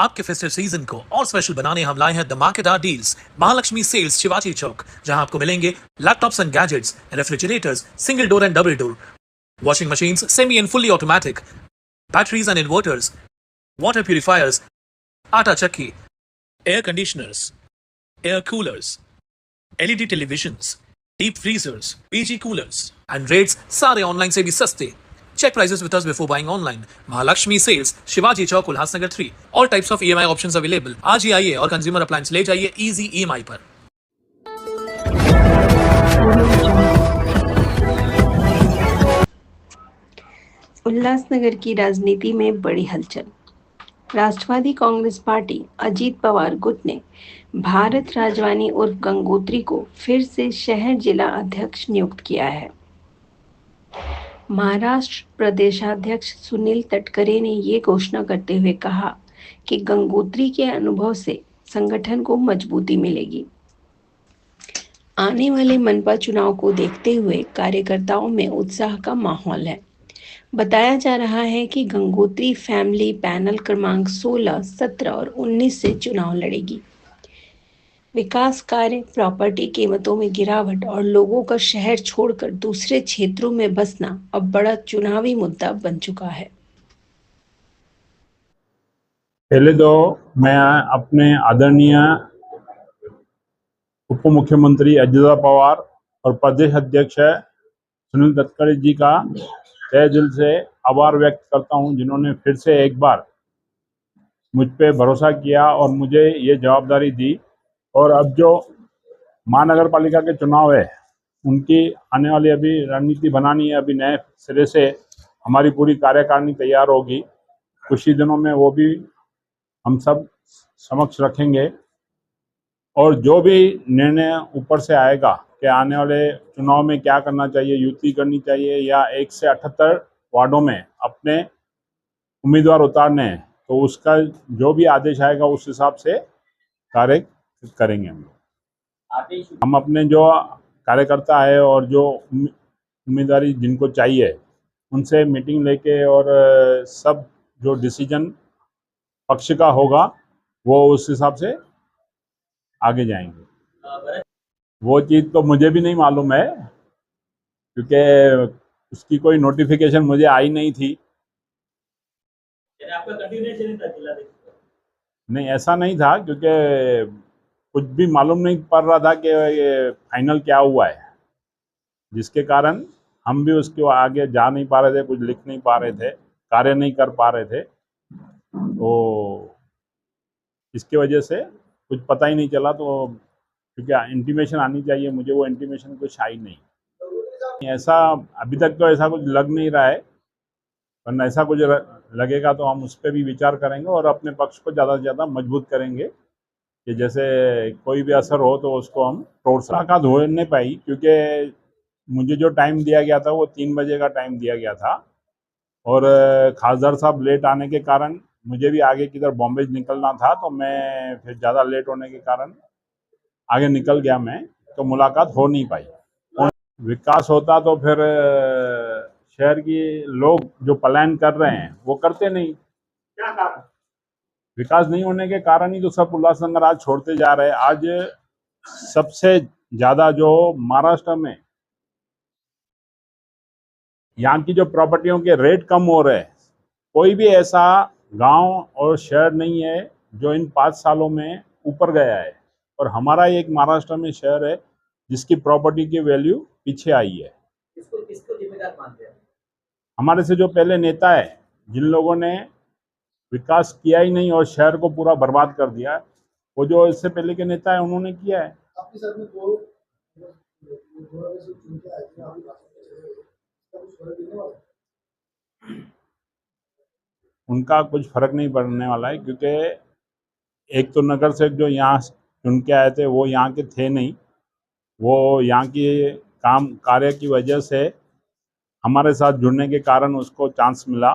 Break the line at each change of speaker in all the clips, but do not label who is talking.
आपके festive season को और स्पेशल बनाने हम लाए हैं धमाकेदार डील्स महालक्ष्मी सेल्स शिवाजी चौक, जहां आपको मिलेंगे laptops and gadgets, refrigerators, single door and double door, washing machines semi and fully automatic, batteries and inverters, water purifiers, आटा चक्की, air conditioners, air coolers, LED televisions, deep freezers, PG coolers and rates सारे online से भी सस्ते। Check prices with us before buying online. Mahalakshmi Sales, Shivaji Chowk, Ulhasnagar 3. All types of EMI options available. आज ही आइए और consumer appliance ले जाइए easy EMI पर।
उल्लासनगर की राजनीति में बड़ी हलचल। राष्ट्रवादी कांग्रेस पार्टी अजीत पवार गुट ने भारत राजवानी उर्फ गंगोत्री को फिर से शहर जिला अध्यक्ष नियुक्त किया है। महाराष्ट्र प्रदेशाध्यक्ष सुनील तटकरे ने ये घोषणा करते हुए कहा कि गंगोत्री के अनुभव से संगठन को मजबूती मिलेगी। आने वाले मनपा चुनाव को देखते हुए कार्यकर्ताओं में उत्साह का माहौल है। बताया जा रहा है कि गंगोत्री फैमिली पैनल क्रमांक 16, 17 और 19 से चुनाव लड़ेगी। विकास कार्य, प्रॉपर्टी कीमतों में गिरावट और लोगों का शहर छोड़कर दूसरे क्षेत्रों में बसना अब बड़ा चुनावी मुद्दा बन चुका है।
पहले तो मैं अपने आदरणीय उप मुख्यमंत्री अजित पवार और प्रदेश अध्यक्ष सुनील तटकरे जी का तहे दिल से आभार व्यक्त करता हूं, जिन्होंने फिर से एक बार मुझ पे भरोसा किया और मुझे ये जवाबदारी दी। और अब जो महानगर पालिका के चुनाव है, उनकी आने वाली अभी रणनीति बनानी है। अभी नए सिरे से हमारी पूरी कार्यकारिणी तैयार होगी। कुछ ही दिनों में वो भी हम सब समक्ष रखेंगे और जो भी निर्णय ऊपर से आएगा कि आने वाले चुनाव में क्या करना चाहिए, युति करनी चाहिए या 1 से 78 वार्डों में अपने उम्मीदवार उतारने हैं, तो उसका जो भी आदेश आएगा उस हिसाब से कार्य करेंगे। हम अपने जो कार्यकर्ता है और जो उम्मीदवारी जिनको चाहिए उनसे मीटिंग लेके और सब जो डिसीजन पक्ष का होगा वो उस हिसाब से आगे जाएंगे। वो चीज़ तो मुझे भी नहीं मालूम है, क्योंकि उसकी कोई नोटिफिकेशन मुझे आई नहीं थी।
आपका कंटिन्यूएशन नहीं था जिला?
नहीं, ऐसा नहीं था, क्योंकि कुछ भी मालूम नहीं पड़ रहा था कि ये फाइनल क्या हुआ है, जिसके कारण हम भी उसके आगे जा नहीं पा रहे थे, कुछ लिख नहीं पा रहे थे, कार्य नहीं कर पा रहे थे। तो इसके वजह से कुछ पता ही नहीं चला। तो क्योंकि इंटीमेशन आनी चाहिए मुझे, वो इंटीमेशन कुछ आई नहीं। ऐसा अभी तक तो ऐसा कुछ लग नहीं रहा है, वरना ऐसा कुछ लगेगा तो हम उस पर भी विचार करेंगे और अपने पक्ष को ज़्यादा से ज़्यादा मजबूत करेंगे कि जैसे कोई भी असर हो तो उसको हम तोड़ मुलाकात हो नहीं पाई, क्योंकि मुझे जो टाइम दिया गया था वो 3 बजे का टाइम दिया गया था और खासदार साहब लेट आने के कारण मुझे भी आगे किधर बॉम्बे निकलना था, तो मैं फिर ज़्यादा लेट होने के कारण आगे निकल गया मैं, तो मुलाकात हो नहीं पाई। विकास होता तो फिर शहर की लोग जो पलायन कर रहे हैं वो करते नहीं।
क्या कारण?
विकास नहीं होने के कारण ही तो सब उल्लासनगर आज छोड़ते जा रहे हैं। आज सबसे ज्यादा जो महाराष्ट्र में यहाँ की जो प्रॉपर्टियों के रेट कम हो रहे हैं, कोई भी ऐसा गांव और शहर नहीं है जो इन 5 सालों में ऊपर गया है। और हमारा एक महाराष्ट्र में शहर है जिसकी प्रॉपर्टी की वैल्यू पीछे आई है।
किसको जिम्मेदार मानते हैं?
हमारे से जो पहले नेता है, जिन लोगों ने विकास किया ही नहीं और शहर को पूरा बर्बाद कर दिया, वो जो इससे पहले के नेता है उन्होंने किया है।
आपके साथ में
उनका कुछ फर्क नहीं पड़ने वाला है, क्योंकि एक तो नगर से जो यहाँ चुन के आए थे वो यहाँ के थे नहीं, वो यहाँ की काम कार्य की वजह से हमारे साथ जुड़ने के कारण उसको चांस मिला।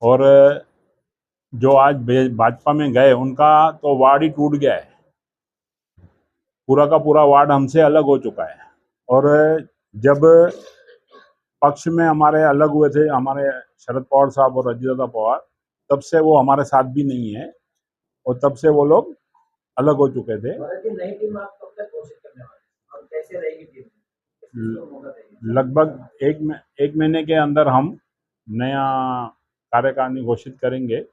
और जो आज भाजपा में गए उनका तो वार्ड ही टूट गया है, पूरा का पूरा वार्ड हमसे अलग हो चुका है। और जब पक्ष में हमारे अलग हुए थे हमारे शरद पवार साहब और अजित पवार, तब से वो हमारे साथ भी नहीं है। और तब से वो लोग अलग हो चुके थे।
भारत की नई टीम आप कब तक घोषित करने वाले हैं? और कैसे रहेगी टीम? किसको मौका देंगे?
लगभग एक महीने के अंदर हम नया कार्यकारिणी घोषित करेंगे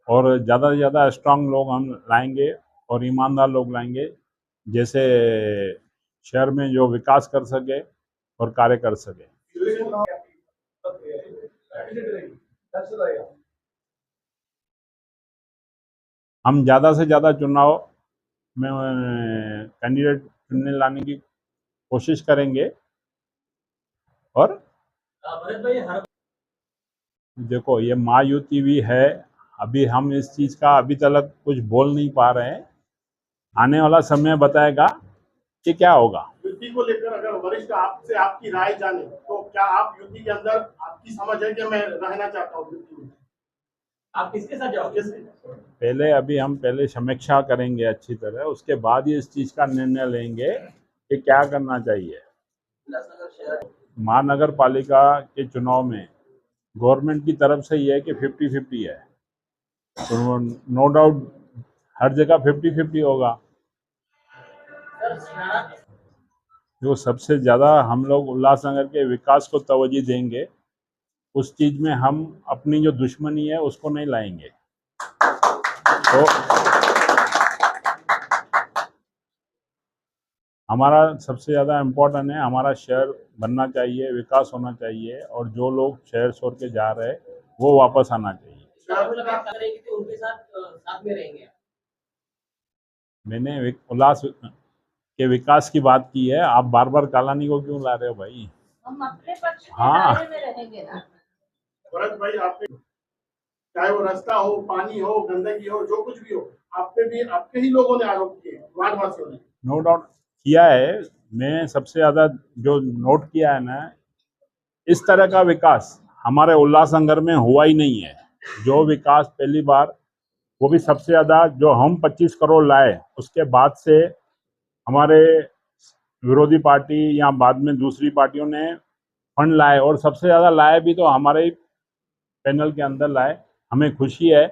और ज़्यादा से ज़्यादा स्ट्रांग लोग हम लाएंगे और ईमानदार लोग लाएंगे, जैसे शहर में जो विकास कर सके और कार्य कर सके। हम ज़्यादा से ज़्यादा चुनाव में कैंडिडेट चुनने लाने की कोशिश करेंगे। और
भरत भाई, हर
देखो, ये महायुति भी है, अभी हम इस चीज़ का अभी तक कुछ बोल नहीं पा रहे हैं। आने वाला समय बताएगा कि क्या होगा।
युति को लेकर अगर वरिष्ठ आपसे आपकी राय जाने तो क्या आप युति के अंदर आपकी समझ है कि मैं रहना चाहता हूँ युति में?
आप किसके साथ जाओगे?
अभी हम पहले समीक्षा करेंगे अच्छी तरह, उसके बाद ही इस चीज़ का निर्णय लेंगे कि क्या करना चाहिए। महानगर पालिका के चुनाव में गवर्नमेंट की तरफ से ये है कि 50-50 है, तो नो डाउट हर जगह 50-50 होगा। जो सबसे ज़्यादा हम लोग उल्लासनगर के विकास को तवज्जो देंगे, उस चीज़ में हम अपनी जो दुश्मनी है उसको नहीं लाएंगे। तो हमारा सबसे ज़्यादा इम्पोर्टेंट है, हमारा शहर बनना चाहिए, विकास होना चाहिए, और जो लोग शहर छोड़ के जा रहे हैं वो वापस आना चाहिए।
उनके साथ में रहेंगे।
मैंने उल्लास के विकास की बात की है, आप बार बार कालानी को क्यों ला रहे हो भाई?
हम अपने पक्ष के
हाँ।
दायरे में रहेंगे ना।
भरत भाई, आपने चाहे वो रास्ता हो, पानी हो, गंदगी हो, जो कुछ भी हो, आप पे भी आपके ही लोगों ने आरोप किए, वादवासियों ने।
नो डाउट किया है। मैं सबसे ज़्यादा जो नोट किया है ना, इस तरह का विकास हमारे उल्लासनगर में हुआ ही नहीं है। जो विकास पहली बार, वो भी सबसे ज़्यादा जो हम 25 करोड़ लाए, उसके बाद से हमारे विरोधी पार्टी या बाद में दूसरी पार्टियों ने फंड लाए, और सबसे ज़्यादा लाए भी तो हमारे पैनल के अंदर लाए। हमें खुशी है।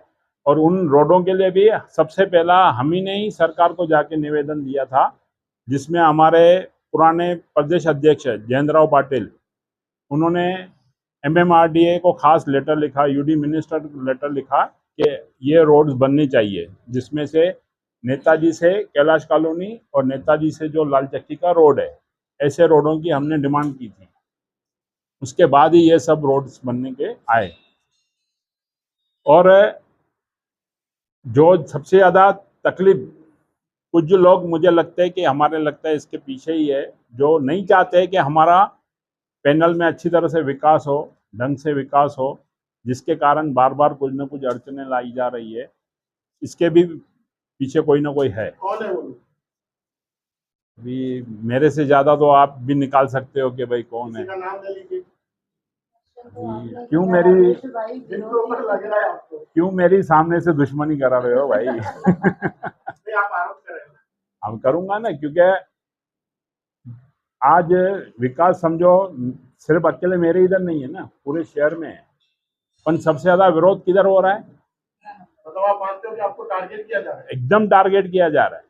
और उन रोडों के लिए भी सबसे पहला हम ही ने ही सरकार को जाके निवेदन दिया था, जिसमें हमारे पुराने प्रदेश अध्यक्ष जयेंद्र राव पाटिल, उन्होंने MMRDA को खास लेटर लिखा, UD मिनिस्टर को लेटर लिखा कि ये रोड्स बननी चाहिए, जिसमें से नेताजी से कैलाश कॉलोनी और नेताजी से जो लाल चक्की का रोड है, ऐसे रोडों की हमने डिमांड की थी। उसके बाद ही ये सब रोड्स बनने के आए। और जो सबसे ज़्यादा तकलीफ, कुछ लोग मुझे लगता है कि हमारे लगता है इसके पीछे ही है, जो नहीं चाहते कि हमारा पैनल में अच्छी तरह से विकास हो, ढंग से विकास हो, जिसके कारण बार बार कुछ न कुछ अड़चनें लाई जा रही है। इसके भी पीछे कोई ना कोई है।
कौन है वो?
अभी मेरे से ज़्यादा तो आप भी निकाल सकते हो कि भाई कौन है।
किसी का नाम ले लीजिए।
क्यों मेरी
जिनको ऊपर लग रहा है आपको,
क्यों मेरी सामने से दुश्मनी करा रहे हो भाई?
नहीं, आप आरोप कर रहे हो।
हम करूंगा ना, क्योंकि आज विकास समझो सिर्फ अकेले मेरे इधर नहीं है ना, पूरे शहर में है। पर सबसे ज्यादा विरोध किधर हो रहा है?
मतलब आप मानते हो कि आपको टारगेट किया जा रहा है?
एकदम टारगेट किया जा रहा है।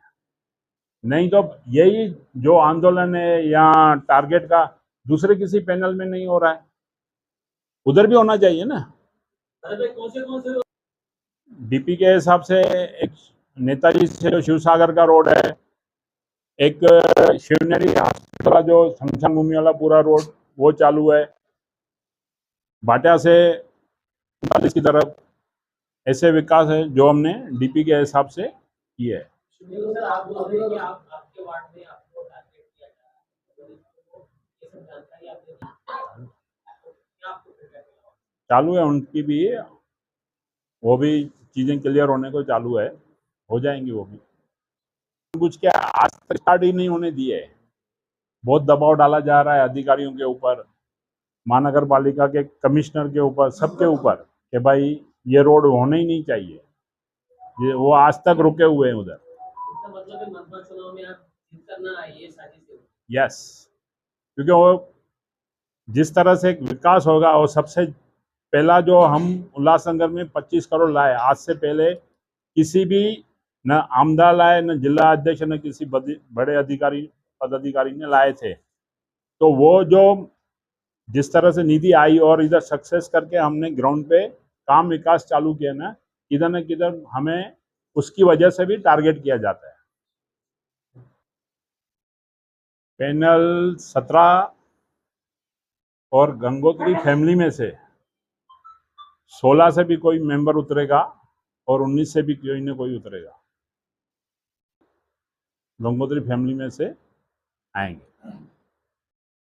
नहीं तो यही जो आंदोलन है या टारगेट का दूसरे किसी पैनल में नहीं हो रहा है, उधर भी होना चाहिए ना।
कौन से
DP के हिसाब से एक नेताजी से जो शिवसागर का रोड है, एक शिवनेरी हॉस्पिटल का जो शमशान भूमि वाला पूरा रोड वो चालू है, भाटिया से की तरफ, ऐसे विकास है जो हमने DP के हिसाब से किए है।
सर, आप बोल रहे हैं कि आपके वार्ड में आपको टारगेट किया जा रहा है, ये सब जानकारी आपने दी, क्या आपको फीडबैक मिला?
चालू है उनकी भी, वो भी चीज़ें क्लियर होने को चालू है, हो जाएंगी वो भी। कुछ क्या आज तक स्टार्ट ही नहीं होने दिए। बहुत दबाव डाला जा रहा है अधिकारियों के ऊपर, महानगर पालिका के कमिश्नर के ऊपर, सबके ऊपर, कि भाई ये रोड होने ही नहीं चाहिए। ये वो आज तक रुके हुए हैं उधर।
इसका मतलब है मतदान चुनाव में आप जीत करना ये साजिश है।
यस, क्योंकि वो जिस तरह से विकास होगा, और सबसे पहला जो हम उल्लासनगर में 25 करोड़ लाए, आज से पहले किसी भी न आमदा लाए, न जिला अध्यक्ष, न किसी बड़े अधिकारी पदाधिकारी ने लाए थे। तो वो जो जिस तरह से निधि आई और इधर सक्सेस करके हमने ग्राउंड पे काम विकास चालू किया न किधर हमें उसकी वजह से भी टारगेट किया जाता है। पैनल 17 और गंगोत्री फैमिली में से 16 से भी कोई मेंबर उतरेगा और 19 से भी कोई न कोई उतरेगा, गंगोत्री फैमिली में से आएंगे।